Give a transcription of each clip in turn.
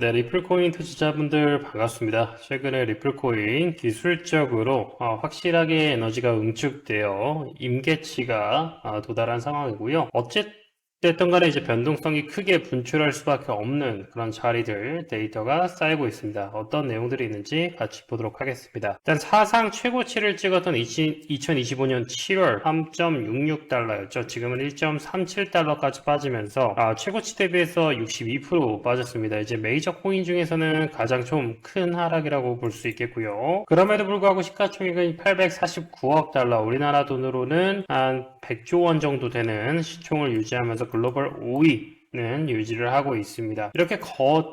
네, 리플코인 투자자분들 반갑습니다. 최근에 리플코인 기술적으로 확실하게 에너지가 응축되어 임계치가 도달한 상황이고요. 어쨌든 간에 이제 변동성이 크게 분출할 수밖에 없는 그런 자리들 데이터가 쌓이고 있습니다. 어떤 내용들이 있는지 같이 보도록 하겠습니다. 일단 사상 최고치를 찍었던 2025년 7월 3.66달러였죠. 지금은 1.37달러까지 빠지면서 최고치 대비해서 62% 빠졌습니다. 이제 메이저 코인 중에서는 가장 좀 큰 하락이라고 볼 수 있겠고요. 그럼에도 불구하고 시가총액은 849억 달러, 우리나라 돈으로는 한 100조 원 정도 되는 시총을 유지하면서 글로벌 5위는 유지를 하고 있습니다. 이렇게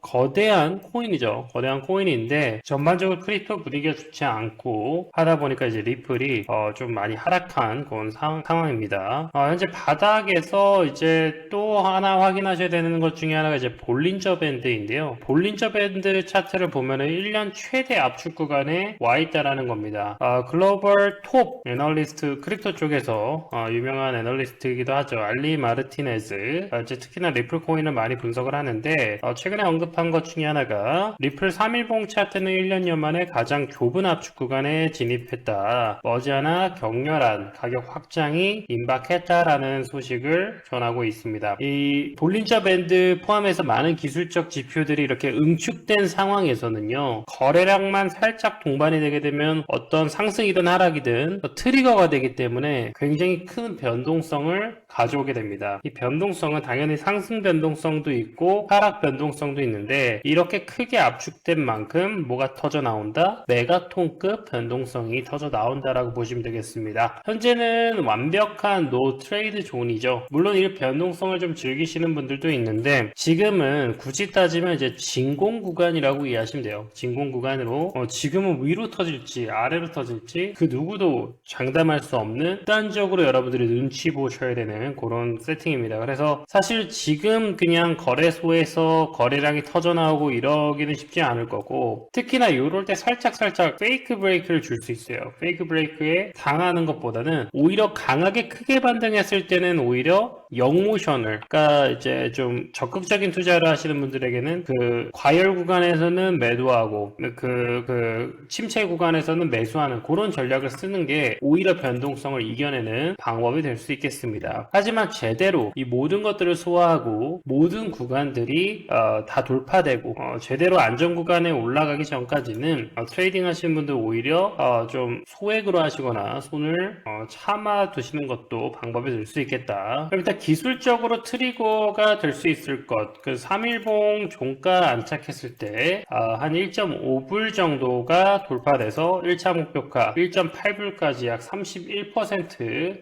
거대한 코인이죠. 거대한 코인인데 전반적으로 크립토 분위기가 좋지 않고 하다 보니까 이제 리플이 좀 많이 하락한 그런 상황입니다. 현재 바닥에서 이제 또 하나 확인하셔야 되는 것 중에 하나가 이제 볼린저 밴드인데요. 볼린저 밴드 차트를 보면은 1년 최대 압축 구간에 와 있다라는 겁니다. 글로벌 톱 애널리스트 크립토 쪽에서 유명한 애널리스트이기도 하죠. 알리 마르티네즈. 이제 특히나 리플 코인을 많이 분석을 하는데 최근에 언급한 것 중에 하나가 리플 3일봉 차트는 1년여 만에 가장 좁은 압축 구간에 진입했다. 머지않아 격렬한 가격 확장이 임박했다라는 소식을 전하고 있습니다. 이 볼린저 밴드 포함해서 많은 기술적 지표들이 이렇게 응축된 상황에서는요, 거래량만 살짝 동반이 되게 되면 어떤 상승이든 하락이든 트리거가 되기 때문에 굉장히 큰 변동성을 가져오게 됩니다. 이 변동성은 당연히 상승 변동성도 있고 하락 변동성도 있는데, 이렇게 크게 압축된 만큼 뭐가 터져 나온다? 메가톤급 변동성이 터져 나온다라고 보시면 되겠습니다. 현재는 완벽한 노 트레이드 존이죠. 물론 이 변동성을 좀 즐기시는 분들도 있는데, 지금은 굳이 따지면 이제 진공 구간이라고 이해하시면 돼요. 진공 구간으로 지금은 위로 터질지 아래로 터질지 그 누구도 장담할 수 없는, 극단적으로 여러분들이 눈치 보셔야 되는 그런 세팅입니다. 그래서 사실 지금 그냥 거래소에서 거래량이 터져 나오고 이러기는 쉽지 않을 거고, 특히나 이럴 때 살짝 페이크 브레이크를 줄 수 있어요. 페이크 브레이크에 당하는 것보다는 오히려 강하게 크게 반등했을 때는 오히려 영모션을, 그러니까 이제 좀 적극적인 투자를 하시는 분들에게는 그 과열 구간에서는 매도하고 그 침체 구간에서는 매수하는 그런 전략을 쓰는 게 오히려 변동성을 이겨내는 방법이 될 수 있겠습니다. 하지만 제대로 이 모든 것들을 소화하고 모든 구간들이 다 돌파되고 제대로 안전 구간에 올라가기 전까지는 트레이딩 하시는 분들 오히려 좀 소액으로 하시거나 손을 참아 두시는 것도 방법이 될 수 있겠다. 그럼 일단 기술적으로 트리거가 될 수 있을 것, 그 3일봉 종가 안착했을 때 한 1.5불 정도가 돌파돼서 1차 목표가 1.8불까지 약 31%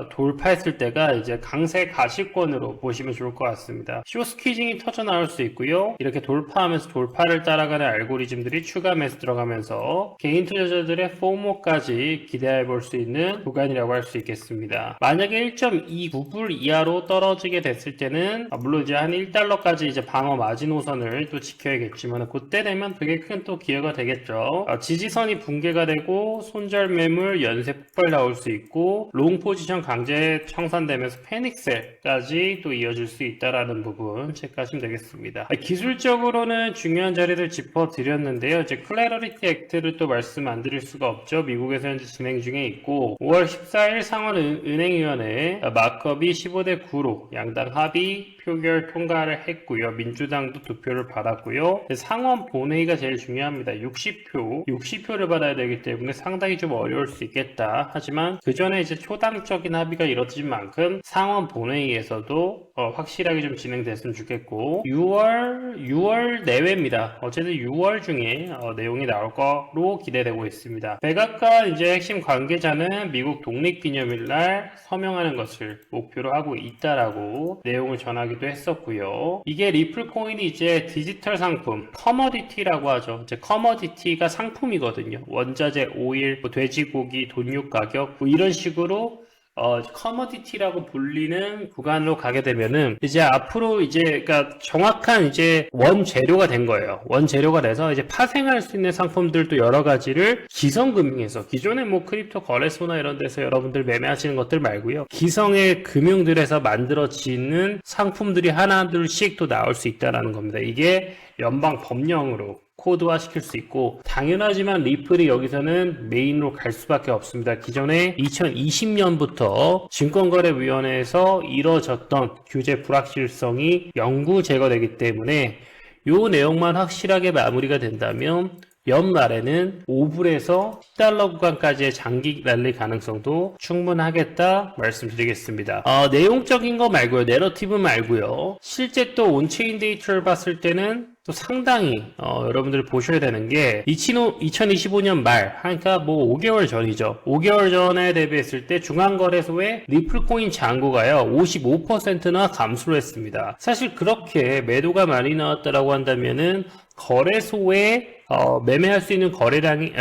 돌파했을 때가 이제 강세 가시권으로 보시면 좋을 것 같습니다. 쇼스퀴징이 터져 나올 수 있고요. 이렇게 돌파하면서 돌파를 따라가는 알고리즘들이 추가 매수 들어가면서 개인 투자자들의 포모까지 기대해 볼 수 있는 구간이라고 할 수 있겠습니다. 만약에 1.29불 이하로 떨어지게 됐을 때는 물론 이제 한 1달러까지 이제 방어 마지노선을 또 지켜야겠지만, 그때 되면 되게 큰 또 기회가 되겠죠. 지지선이 붕괴가 되고 손절 매물 연쇄 폭발 나올 수 있고, 롱 포지션 강제 청산되면서 패닉셀까지 또 이어질 수 있다라는 부분 체크하시면 되겠습니다. 기술적으로는 중요한 자리를 짚어드렸는데요. 이제 클래러리티 액트를 또 말씀 안 드릴 수가 없죠. 미국에서 현재 진행 중에 있고, 5월 14일 상원은행위원회 마크업이 15대 9로 양당 합의 표결 통과를 했고요. 민주당도 투표를 받았고요. 상원 본회의가 제일 중요합니다. 60표를 받아야 되기 때문에 상당히 좀 어려울 수 있겠다. 하지만 그 전에 이제 초당적인 합의가 이뤄진 만큼 상원 본회의에서도 확실하게 좀 진행됐으면 좋겠고, 6월 내외입니다. 어쨌든 6월 중에 내용이 나올 거로 기대되고 있습니다. 백악관 이제 핵심 관계자는 미국 독립기념일 날 서명하는 것을 목표로 하고 있다라고 내용을 전하기도 했었고요. 이게 리플 코인이 이제 디지털 상품, 커머디티라고 하죠. 이제 커머디티가 상품이거든요. 원자재, 오일, 돼지고기, 돈육 가격 이런 식으로 커머디티라고 불리는 구간으로 가게 되면은 이제 앞으로 이제 그러니까 정확한 이제 원재료가 된 거예요. 원재료가 돼서 이제 파생할 수 있는 상품들도 여러 가지를 기성금융에서, 기존의 뭐 크립토 거래소나 이런 데서 여러분들 매매하시는 것들 말고요, 기성의 금융들에서 만들어지는 상품들이 하나둘씩 또 나올 수 있다라는 겁니다. 이게 연방 법령으로 코드화 시킬 수 있고, 당연하지만 리플이 여기서는 메인으로 갈 수밖에 없습니다. 기존에 2020년부터 증권거래위원회에서 이뤄졌던 규제 불확실성이 영구 제거되기 때문에 이 내용만 확실하게 마무리가 된다면 연말에는 5불에서 10달러 구간까지의 장기 랠리 가능성도 충분하겠다 말씀드리겠습니다. 내용적인 거 말고요. 내러티브 말고요. 실제 또 온체인 데이터를 봤을 때는 또 상당히 여러분들 보셔야 되는 게 2025년 말, 그러니까 뭐 5개월 전이죠. 5개월 전에 대비했을 때 중앙거래소의 리플코인 잔고가요 55%나 감소를 했습니다. 사실 그렇게 매도가 많이 나왔다라고 한다면은 거래소에 매매할 수 있는 거래량이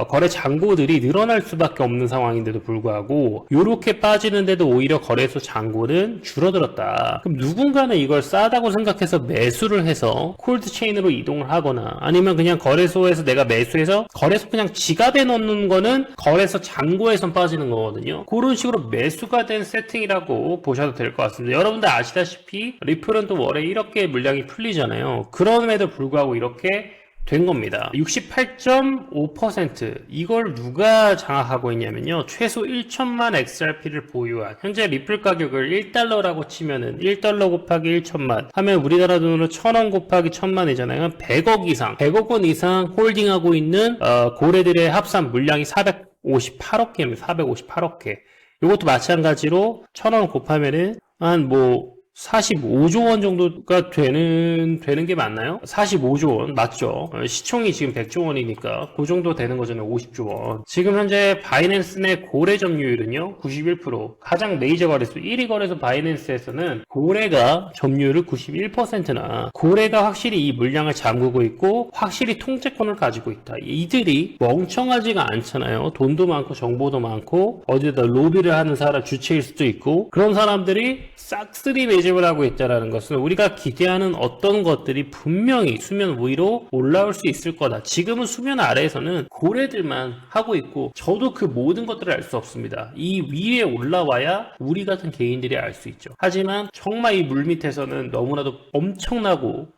거래 잔고들이 늘어날 수밖에 없는 상황인데도 불구하고 이렇게 빠지는데도 오히려 거래소 잔고는 줄어들었다. 그럼 누군가는 이걸 싸다고 생각해서 매수를 해서 콜드체인으로 이동을 하거나 아니면 그냥 거래소에서 내가 매수해서 거래소 그냥 지갑에 넣는 거는 거래소 잔고에선 빠지는 거거든요. 그런 식으로 매수가 된 세팅이라고 보셔도 될 것 같습니다. 여러분들 아시다시피 리플은 또 월에 1억 개의 물량이 풀리잖아요. 그럼에도 불구하고 이렇게 된 겁니다. 68.5% 이걸 누가 장악하고 있냐면요. 최소 1천만 XRP를 보유한 현재 리플 가격을 1달러라고 치면은 1달러 곱하기 1천만 하면 우리나라 돈으로 1000원 곱하기 1000만이잖아요. 100억 이상 100억 원 이상 홀딩하고 있는 고래들의 합산 물량이 458억 개입니다. 458억 개. 이것도 마찬가지로 1000원 곱하면은 한 45조 원 정도가 되는 게 맞나요? 45조 원 맞죠? 시총이 지금 100조 원이니까 그 정도 되는 거잖아요. 50조 원. 지금 현재 바이낸스 내 고래 점유율은요 91%. 가장 메이저 거래소 1위 거래소 바이낸스에서는 고래가 점유율을 91%나 고래가 확실히 이 물량을 잠그고 있고 확실히 통제권을 가지고 있다. 이들이 멍청하지가 않잖아요. 돈도 많고 정보도 많고 어디다 로비를 하는 사람 주체일 수도 있고 그런 사람들이 싹쓸이 매집을 하고 있다는 것은 우리가 기대하는 어떤 것들이 분명히 수면 위로 올라올 수 있을 거다. 지금은 수면 아래에서는 고래들만 하고 있고 저도 그 모든 것들을 알 수 없습니다. 이 위에 올라와야 우리 같은 개인들이 알 수 있죠. 하지만 정말 이 물밑에서는 너무나도 엄청나고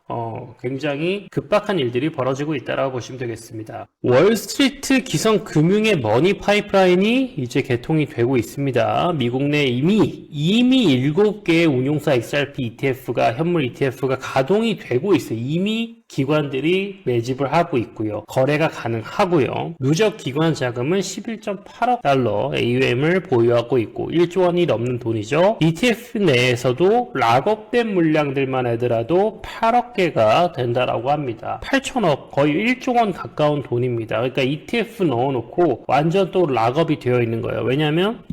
굉장히 급박한 일들이 벌어지고 있다고 보시면 되겠습니다. 월스트리트 기성 금융의 머니 파이프라인이 이제 개통이 되고 있습니다. 미국 내 이미 7개의 운용사 XRP ETF가 현물 ETF가 가동이 되고 있어요. 이미 기관들이 매집을 하고 있고요. 거래가 가능하고요. 누적 기관 자금은 11.8억 달러 AUM을 보유하고 있고 1조 원이 넘는 돈이죠. ETF 내에서도 락업된 물량들만 하더라도 8억 개가 된다라고 합니다. 8천억 거의 1조 원 가까운 돈입니다. 그러니까 ETF 넣어놓고 완전 또 락업이 되어 있는 거예요. 왜냐하면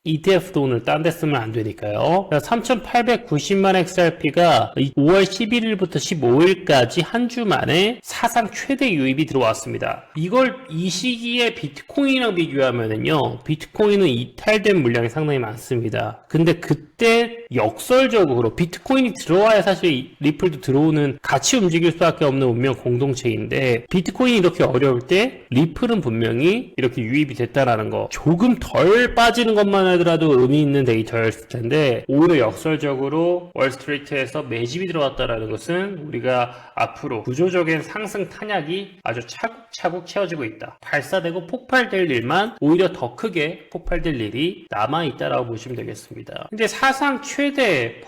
ETF 돈을 딴 데 쓰면 안 되니까요. 3,890만 XRP가 5월 11일부터 15일까지 한 주 만에 사상 최대 유입이 들어왔습니다. 이걸 이 시기에 비트코인이랑 비교하면은요, 비트코인은 이탈된 물량이 상당히 많습니다. 근데 그때 역설적으로 비트코인이 들어와야 사실 리플도 들어오는 같이 움직일 수밖에 없는 운명 공동체인데 비트코인이 이렇게 어려울 때 리플은 분명히 이렇게 유입이 됐다라는 거. 조금 덜 빠지는 것만 하더라도 의미 있는 데이터였을 텐데 오히려 역설적으로 월스트리트에서 매집이 들어왔다라는 것은 우리가 앞으로 구조적인 상승 탄약이 아주 차곡차곡 채워지고 있다. 발사되고 폭발될 일만 오히려 더 크게 폭발될 일이 남아있다라고 보시면 되겠습니다. 이제 사상 최대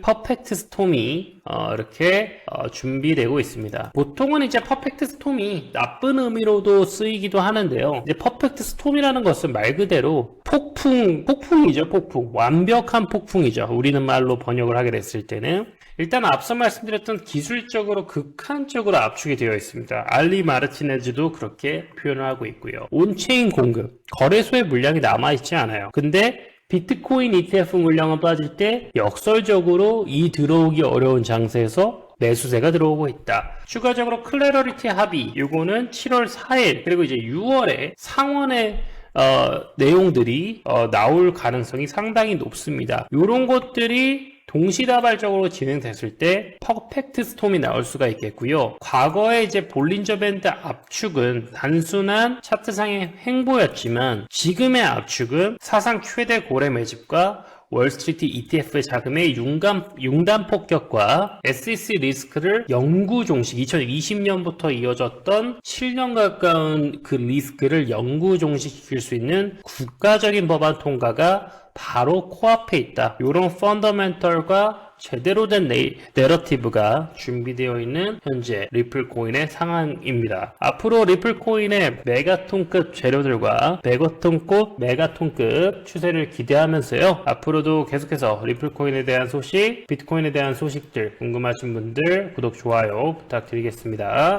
퍼펙트 스톰이 이렇게 준비되고 있습니다. 보통은 이제 퍼펙트 스톰이 나쁜 의미로도 쓰이기도 하는데요. 이제 퍼펙트 스톰이라는 것은 말 그대로 폭풍이죠. 폭풍. 완벽한 폭풍이죠. 우리는 말로 번역을 하게 됐을 때는. 일단 앞서 말씀드렸던 기술적으로 극한적으로 압축이 되어 있습니다. 알리 마르티네즈도 그렇게 표현을 하고 있고요. 온체인 공급, 거래소의 물량이 남아있지 않아요. 근데 비트코인 ETF 물량은 빠질 때 역설적으로 이 들어오기 어려운 장세에서 매수세가 들어오고 있다. 추가적으로 클래러리티 합의, 이거는 7월 4일 그리고 이제 6월에 상원의 내용들이 나올 가능성이 상당히 높습니다. 이런 것들이 동시다발적으로 진행됐을 때 퍼펙트 스톰이 나올 수가 있겠고요. 과거에 이제 볼린저 밴드 압축은 단순한 차트상의 횡보였지만 지금의 압축은 사상 최대 고래 매집과 월스트리트 ETF의 자금의 융단 폭격과 SEC 리스크를 영구 종식, 2020년부터 이어졌던 7년 가까운 그 리스크를 영구 종식시킬 수 있는 국가적인 법안 통과가 바로 코앞에 있다. 이런 펀더멘털과 제대로 된 내러티브가 준비되어 있는 현재 리플코인의 상황입니다. 앞으로 리플코인의 메가톤급 재료들과 메가톤급 추세를 기대하면서요. 앞으로도 계속해서 리플코인에 대한 소식, 비트코인에 대한 소식들 궁금하신 분들 구독, 좋아요 부탁드리겠습니다.